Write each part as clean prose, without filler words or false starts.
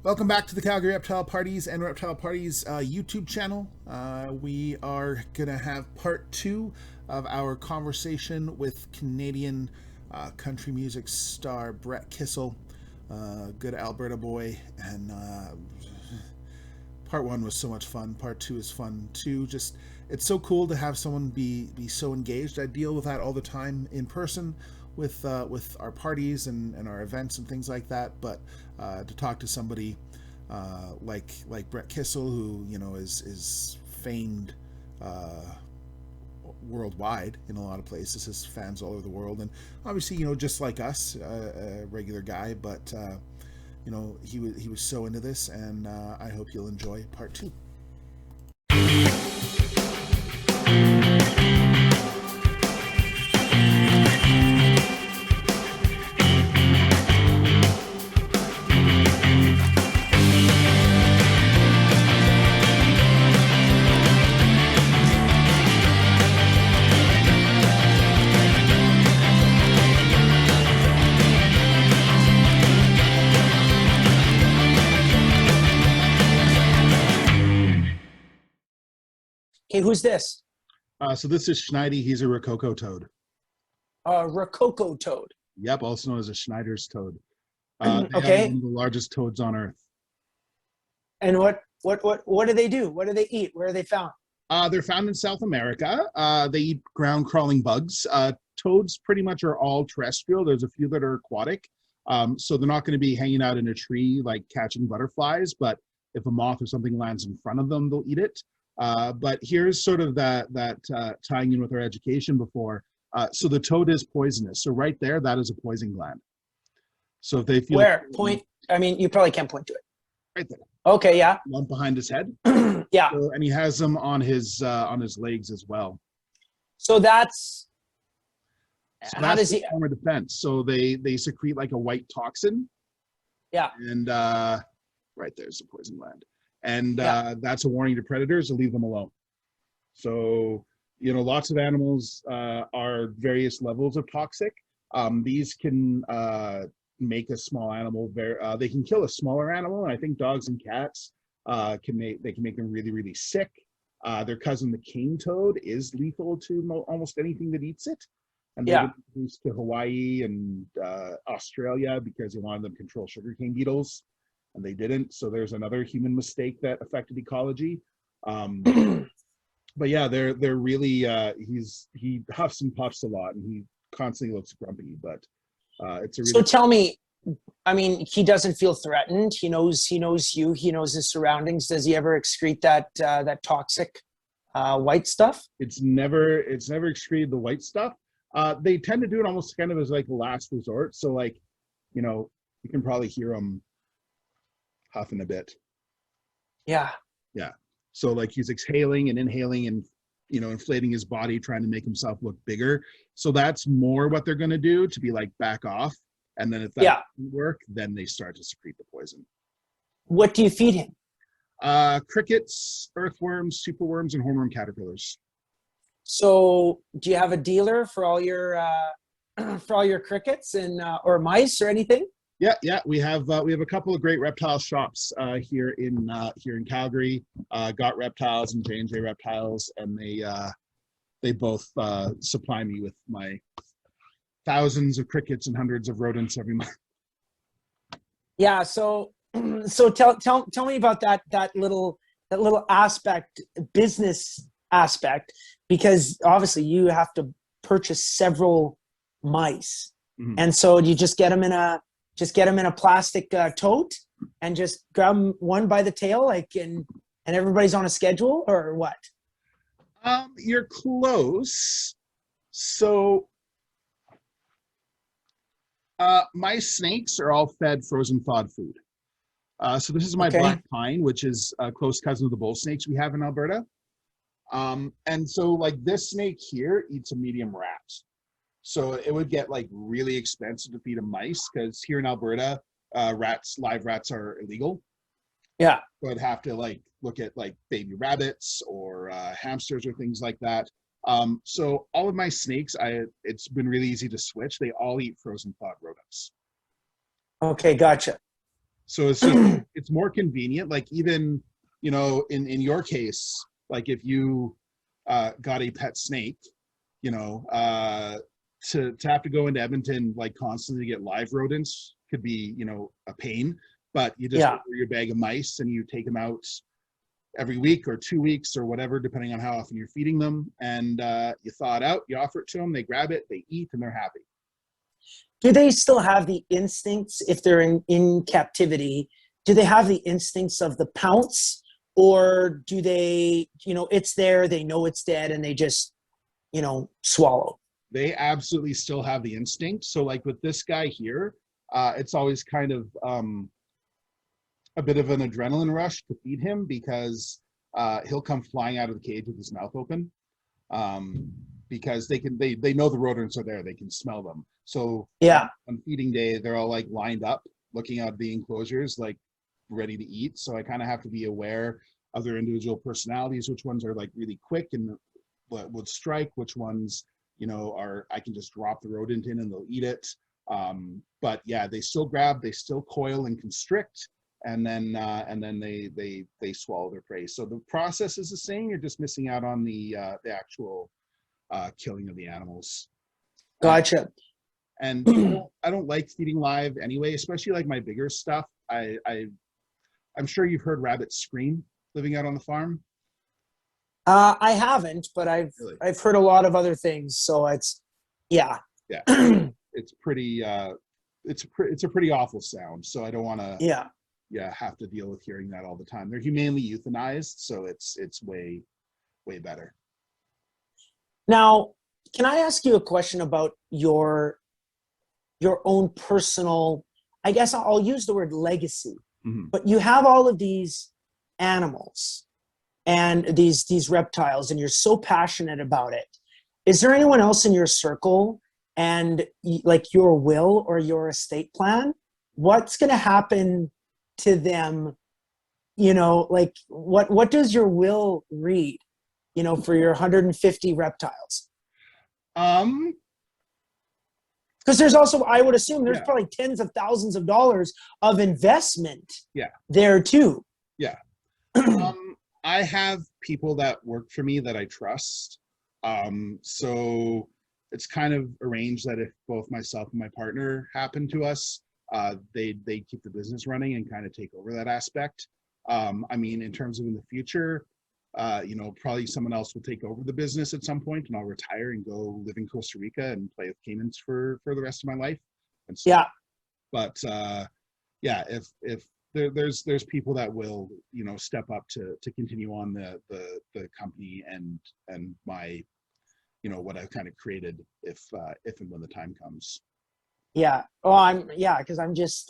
Welcome back to the Calgary Reptile Parties and Reptile Parties YouTube channel. We are going to have part two of our conversation with Canadian country music star Brett Kissel, good Alberta boy. And part one was so much fun. Part two is fun too. Just it's so cool to have someone be so engaged. I deal with that all the time in person with our parties and our events and things like that. But to talk to somebody like Brett Kissel, who is famed worldwide in a lot of places, has fans all over the world, and obviously just like us, a regular guy, but he was so into this, and I hope you'll enjoy part two. Okay, who's this? So this is Schneidi. He's a rococo toad. Rococo toad. Yep, also known as a Schneider's toad. Okay. One of the largest toads on Earth. And what do they do? What do they eat? Where are they found? They're found in South America. They eat ground crawling bugs. Toads pretty much are all terrestrial. There's a few that are aquatic. So they're not going to be hanging out in a tree like catching butterflies, but if a moth or something lands in front of them, they'll eat it. But here's sort of that tying in with our education before. So the toad is poisonous. So right there, that is a poison gland. So if they feel point, I mean, you probably can't point to it. Right there. Okay, yeah. One behind his head. Yeah. So, and he has them on his legs as well. So that's how does he form a defense? So they secrete like a white toxin. Yeah. And right there's the poison gland. And that's a warning to predators to leave them alone. So, lots of animals are various levels of toxic. These can make a small animal they can kill a smaller animal. And I think dogs and cats can make them really, really sick. Their cousin, the cane toad, is lethal to almost anything that eats it. And they've been introduced to Hawaii and Australia because they wanted them to control sugarcane beetles. And they didn't, so there's another human mistake that affected ecology. But yeah, they're really he huffs and puffs a lot, and he constantly looks grumpy. But it's a really. So tell me, I mean, he doesn't feel threatened. He knows you. He knows his surroundings. Does he ever excrete that toxic white stuff? It's never excreted the white stuff. They tend to do it almost kind of as like a last resort. So like, you can probably hear them huffing a bit. Yeah. So like he's exhaling and inhaling and inflating his body, trying to make himself look bigger. So that's more what they're going to do, to be like back off. And then if that doesn't work, then they start to secrete the poison. What do you feed him? Crickets, earthworms, superworms, and hornworm caterpillars. So do you have a dealer for all your crickets and or mice or anything? Yeah. We have a couple of great reptile shops here in Calgary. Got Reptiles and J&J Reptiles, and they both supply me with my thousands of crickets and hundreds of rodents every month. Yeah. So tell me about that little aspect, business aspect, because obviously you have to purchase several mice, and so do you just get them in a plastic tote and just grab them one by the tail, and everybody's on a schedule, or what? You're close. So my snakes are all fed frozen thawed food. So this is my black pine, which is a close cousin of the bull snakes we have in Alberta. And so like this snake here eats a medium rat. So it would get like really expensive to feed a mice, because here in Alberta, live rats are illegal. Yeah. So I'd have to like look at like baby rabbits or hamsters or things like that. So all of my snakes, it's been really easy to switch. They all eat frozen thawed rodents. Okay, gotcha. So it's just, it's more convenient. Like even, you know, in your case, like if you got a pet snake, you know, to have to go into Edmonton like constantly to get live rodents could be, you know, a pain. But you just order your bag of mice and you take them out every week or 2 weeks or whatever, depending on how often you're feeding them. And you thaw it out, you offer it to them, they grab it, they eat, and they're happy. Do they still have the instincts if they're in captivity? Do they have the instincts of the pounce, or do they, you know, it's there, they know it's dead, and they just, you know, swallow? They absolutely still have the instinct. So like with this guy here, it's always kind of a bit of an adrenaline rush to feed him because he'll come flying out of the cage with his mouth open because they know the rodents are there. They can smell them. So on feeding day, they're all like lined up, looking out the enclosures, like ready to eat. So I kind of have to be aware of their individual personalities, which ones are like really quick and would strike, which ones, you know, are, I can just drop the rodent in and they'll eat it. But yeah, they still grab, they still coil and constrict, and then they swallow their prey. So the process is the same. You're just missing out on the actual killing of the animals. Gotcha. And I don't like feeding live anyway, especially like my bigger stuff. I'm sure you've heard rabbits scream living out on the farm. I haven't, but I've heard a lot of other things. So it's it's pretty it's a pretty awful sound. So I don't want to have to deal with hearing that all the time. They're humanely euthanized, so it's way better. Now, can I ask you a question about your own personal, I guess I'll use the word legacy, but you have all of these animals and these reptiles, and you're so passionate about it. Is there anyone else in your circle and like your will or your estate plan? What's going to happen to them? You know, like what does your will read, you know, for your 150 reptiles? Because there's also, I would assume there's probably tens of thousands of dollars of investment there too. Yeah. I have people that work for me that I trust. So it's kind of arranged that if both myself and my partner happen to us, they keep the business running and kind of take over that aspect. I mean, in terms of in the future, you know, probably someone else will take over the business at some point, and I'll retire and go live in Costa Rica and play with caimans for the rest of my life. And so, but if there's people that will, you know, step up to continue on the company and my, you know, what I've kind of created if and when the time comes. Yeah. Oh, because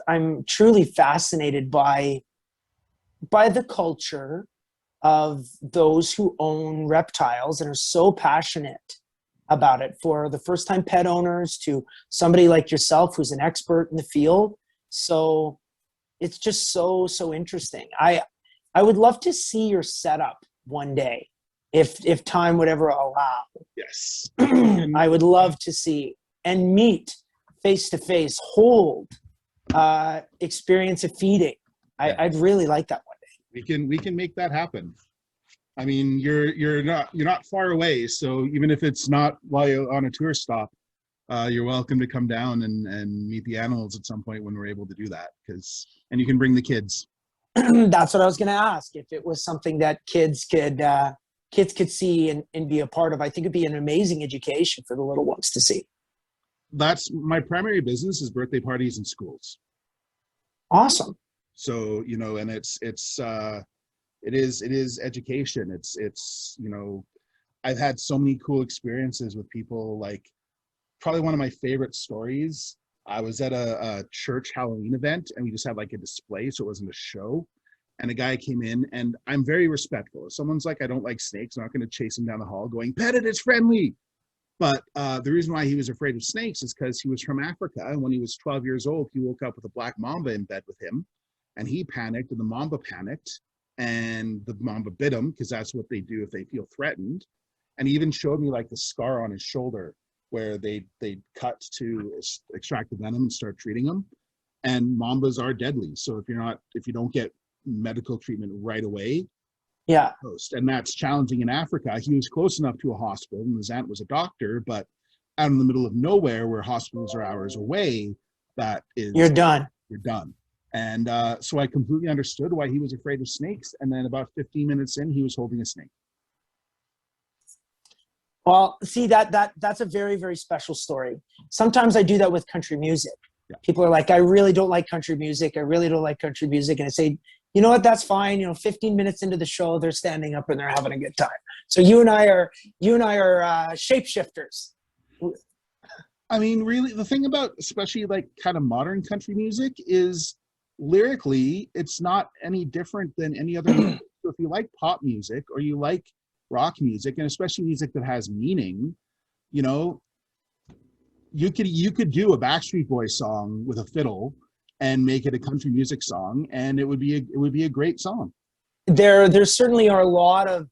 I'm truly fascinated by the culture of those who own reptiles and are so passionate about it, for the first time pet owners to somebody like yourself who's an expert in the field. So it's just so interesting. I would love to see your setup one day if time would ever allow. Yes. I would love to see and meet face to face, hold, experience of feeding. I'd really like that one day. We can make that happen. I mean, you're not far away, so even if it's not while you're on a tour stop, you're welcome to come down and meet the animals at some point when we're able to do that. And you can bring the kids. That's what I was going to ask. If it was something that kids could see and be a part of, I think it'd be an amazing education for the little ones to see. That's my primary business, is birthday parties in schools. Awesome. So, you know, and it is education. It's, you know, I've had so many cool experiences with people. Like, probably one of my favorite stories, I was at a church Halloween event, and we just had like a display, so it wasn't a show. And a guy came in, and I'm very respectful. If someone's like, I don't like snakes, I'm not going to chase him down the hall going, pet it, it's friendly. But the reason why he was afraid of snakes is because he was from Africa, and when he was 12 years old, he woke up with a black mamba in bed with him, and he panicked, and the mamba panicked, and the mamba bit him, because that's what they do if they feel threatened. And he even showed me like the scar on his shoulder where they cut to extract the venom and start treating him. and mambas are deadly. So if you don't get medical treatment right away, Yeah. and that's challenging in Africa. He was close enough to a hospital, and his aunt was a doctor, but out in the middle of nowhere where hospitals are hours away, you're done. You're done. And so I completely understood why he was afraid of snakes. And then about 15 minutes in, he was holding a snake. Well, see, that's a very, very special story. Sometimes I do that with country music. Yeah. People are like, I really don't like country music. I really don't like country music. And I say, you know what, that's fine. 15 minutes into the show, they're standing up and they're having a good time. So you and I are shapeshifters. I mean, really, the thing about especially like kind of modern country music is lyrically, it's not any different than any other music. So if you like pop music or you like rock music, and especially music that has meaning, you could do a Backstreet Boys song with a fiddle and make it a country music song, and it would be a great song. There certainly are a lot of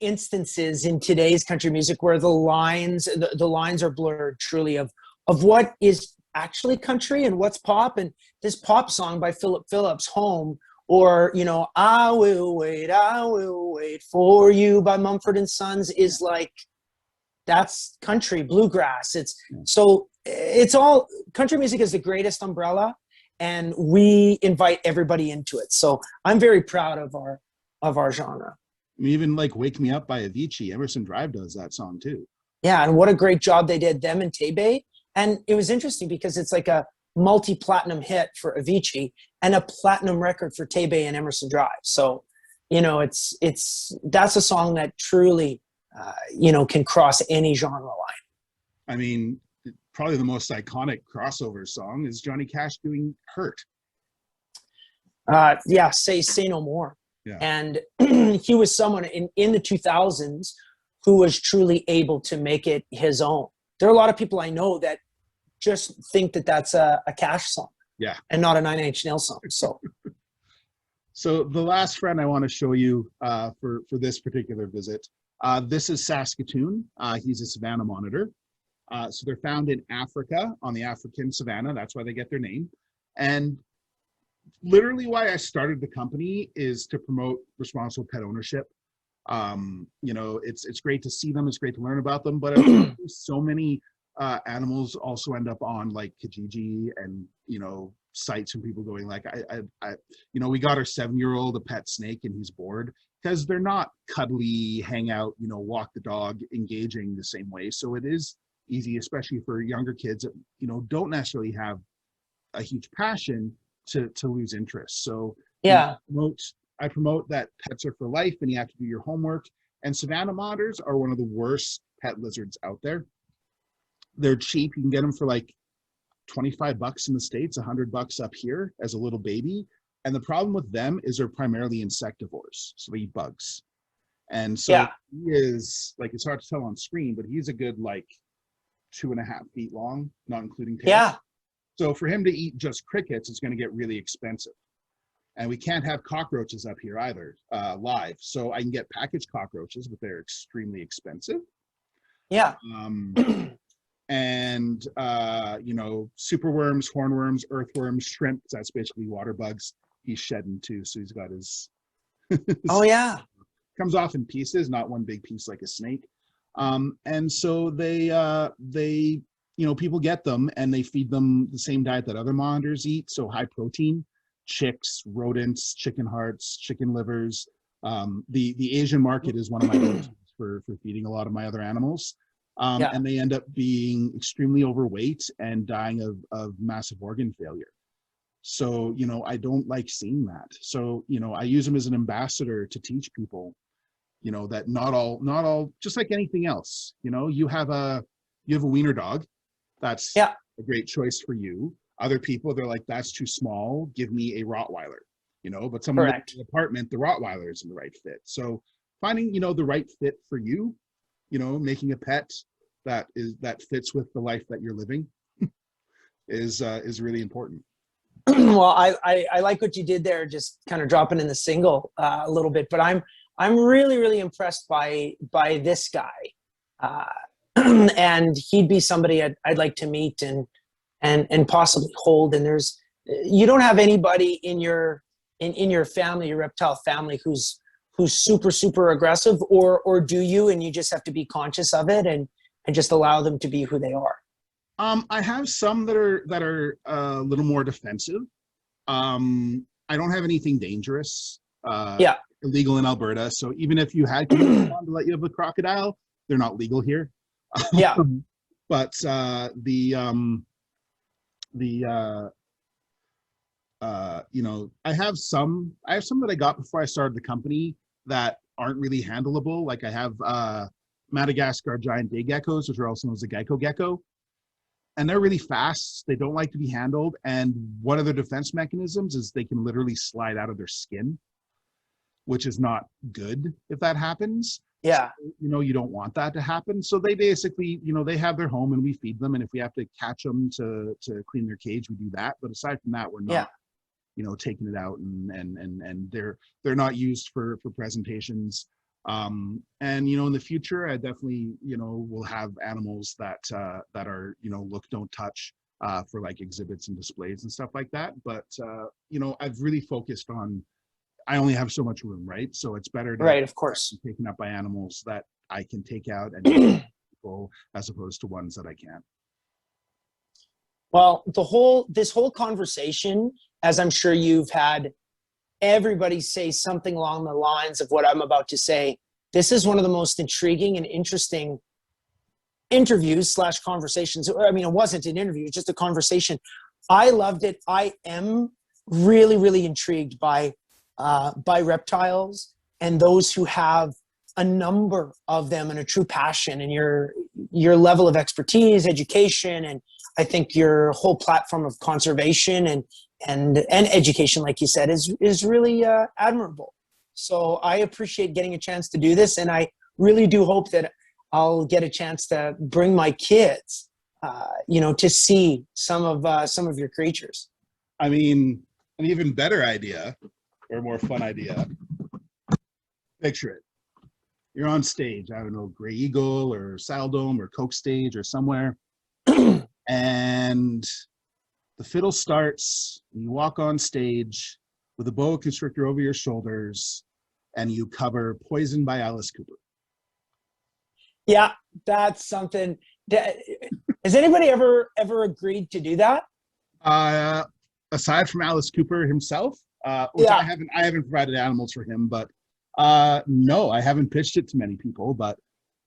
instances in today's country music where the lines are blurred truly of what is actually country and what's pop. And this pop song by Philip Phillips, Home, or I will wait for you by Mumford and Sons, is like, that's country bluegrass. It's all country music is the greatest umbrella, and we invite everybody into it. So I'm very proud of our genre. Even like Wake Me Up by Avicii, Emerson Drive does that song too. Yeah, and what a great job they did, them and Tebe. And it was interesting because it's like a multi-platinum hit for Avicii and a platinum record for Tebe and Emerson Drive. So, that's a song that truly, can cross any genre line. I mean, probably the most iconic crossover song is Johnny Cash doing Hurt. Say No More. Yeah. And he was someone in the 2000s who was truly able to make it his own. There are a lot of people I know that just think that that's a Cash song, yeah, and not a Nine Inch Nails song. So the last friend I want to show you for this particular visit, this is Saskatoon. He's a savanna monitor. So they're found in Africa, on the African savanna. That's why they get their name. And literally why I started the company is to promote responsible pet ownership. It's great to see them. It's great to learn about them. But so many animals also end up on like Kijiji and, sites and people going like, we got our 7-year-old a pet snake and he's bored, because they're not cuddly, hang out, walk the dog, engaging the same way. So it is easy, especially for younger kids that, don't necessarily have a huge passion to lose interest. So yeah, I promote that pets are for life and you have to do your homework. And savanna monitors are one of the worst pet lizards out there. They're cheap. You can get them for like $25 in the States, $100 up here as a little baby. And the problem with them is they're primarily insectivores. So they eat bugs. And so he is, like, it's hard to tell on screen, but he's a good like 2.5 feet long, not including tail. Yeah. So for him to eat just crickets, it's going to get really expensive. And we can't have cockroaches up here either, live. So I can get packaged cockroaches, but they're extremely expensive. Yeah. And superworms, hornworms, earthworms, shrimp. That's basically water bugs. He's shedding too, so he's got his. Oh yeah. Comes off in pieces, not one big piece like a snake. And so they people get them and they feed them the same diet that other monitors eat. So high protein, chicks, rodents, chicken hearts, chicken livers. The Asian market is one of my go-tos for feeding a lot of my other animals. And they end up being extremely overweight and dying of massive organ failure. So, I don't like seeing that. So, I use them as an ambassador to teach people, that not all, just like anything else, you have a wiener dog. That's a great choice for you. Other people, they're like, that's too small. Give me a Rottweiler, but someone in the apartment, the Rottweiler isn't the right fit. So finding, the right fit for you, making a pet that fits with the life that you're living is really important. Well, I like what you did there, just kind of dropping in the single a little bit, but I'm really, really impressed by this guy. And he'd be somebody I'd like to meet and possibly hold. And there's you don't have anybody in your family, your reptile family, who's super aggressive, or do you, and you just have to be conscious of it and just allow them to be who they are? I have some that are a little more defensive. I don't have anything dangerous. Yeah. Illegal in Alberta. So even if you had to let you have a crocodile, they're not legal here. Yeah. But you know, I have some that I got before I started the company that aren't really handleable. Like I have Madagascar giant day geckos, which are also known as a gecko, and they're really fast. They don't like to be handled, and one of their defense mechanisms is they can literally slide out of their skin, which is not good if that happens. Yeah. So, you know, you don't want that to happen. So they basically, you know, they have their home and we feed them, and if we have to catch them to clean their cage, we do that. But aside from that, we're not, you know, taking it out, and they're not used for presentations. And you know, in the future, I definitely, you know, will have animals that are, you know, look, don't touch, for like exhibits and displays and stuff like that. But you know, I've really focused on, I only have so much room, right? So it's better to, right, of course, be taken up by animals that I can take out and people, as opposed to ones that I can't. Well, this whole conversation, as I'm sure you've had everybody say something along the lines of what I'm about to say, this is one of the most intriguing and interesting interviews / conversations. I mean, it wasn't an interview, it's just a conversation. I loved it. I am really intrigued by reptiles and those who have a number of them and a true passion, and your level of expertise, education, and I think your whole platform of conservation and education, like you said, is really admirable. So I appreciate getting a chance to do this, and I really do hope that I'll get a chance to bring my kids, you know, to see some of your creatures. I mean, an even better idea, or more fun idea. Picture it. You're on stage, I don't know, Grey Eagle or Saddledome or Coke Stage or somewhere, and the fiddle starts, and you walk on stage with a boa constrictor over your shoulders, and you cover Poison by Alice Cooper. Yeah, that's something. Has anybody ever agreed to do that? Aside from Alice Cooper himself, which I haven't provided animals for him, but no, I haven't pitched it to many people. But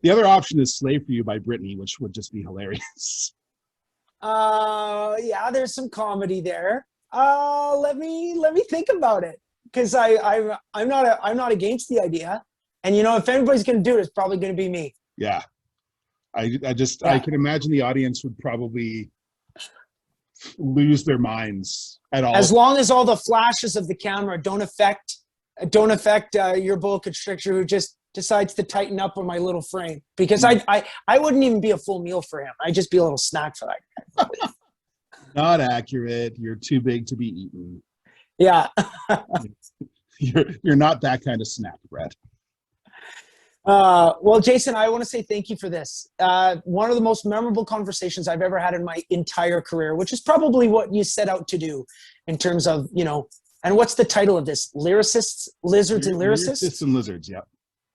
the other option is Slave for You by Britney, which would just be hilarious. Yeah, there's some comedy there. Let me think about it, because I'm not against the idea. And you know, if anybody's going to do it, it's probably going to be me. Yeah, I can imagine the audience would probably lose their minds at all. As long as all the flashes of the camera don't affect your boa constrictor who just decides to tighten up on my little frame, because I wouldn't even be a full meal for him. I'd just be a little snack for that guy. Not accurate. You're too big to be eaten. Yeah. You're not that kind of snack, Brett. Well, Jason, I want to say thank you for this. One of the most memorable conversations I've ever had in my entire career, which is probably what you set out to do in terms of, you know, and what's the title of this? Lyricists, Lizards and Lyricists? Lyricists and Lizards, yeah.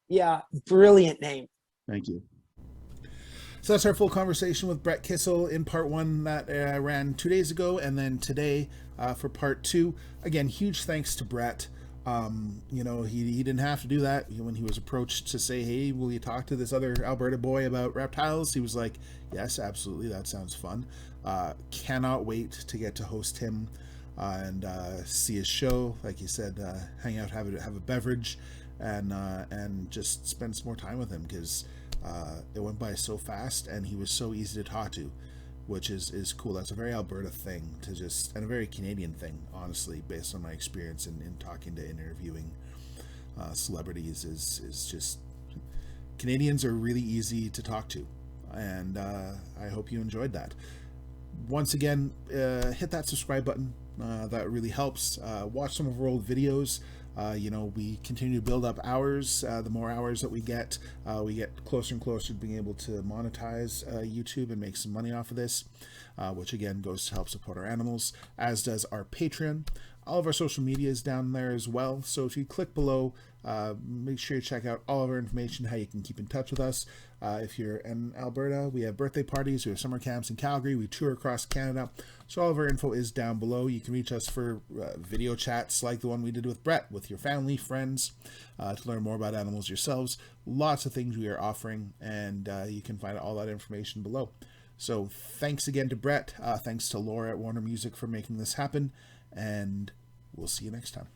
Yeah, brilliant name. Thank you. So that's our full conversation with Brett Kissel in part 1 that I ran 2 days ago, and then today for part 2. Again, huge thanks to Brett. You know, he didn't have to do that. When he was approached to say, hey, will you talk to this other Alberta boy about reptiles? He was like, yes, absolutely. That sounds fun. Cannot wait to get to host him and see his show. Like you said, hang out, have a beverage, and just spend some more time with him, because it went by so fast and he was so easy to talk to, which is cool. That's a very Alberta thing to just, and a very Canadian thing, honestly, based on my experience in talking to and interviewing celebrities, is just, Canadians are really easy to talk to, and I hope you enjoyed that. Once again, hit that subscribe button. That really helps. Watch some of our old videos. We continue to build up hours. The more hours that we get closer and closer to being able to monetize YouTube and make some money off of this, which again goes to help support our animals, as does our Patreon. All of our social media is down there as well. So if you click below, make sure you check out all of our information, how you can keep in touch with us. If you're in Alberta, we have birthday parties, we have summer camps in Calgary, we tour across Canada. So all of our info is down below. You can reach us for video chats like the one we did with Brett, with your family, friends, to learn more about animals yourselves. Lots of things we are offering, and you can find all that information below. So thanks again to Brett. Thanks to Laura at Warner Music for making this happen, and we'll see you next time.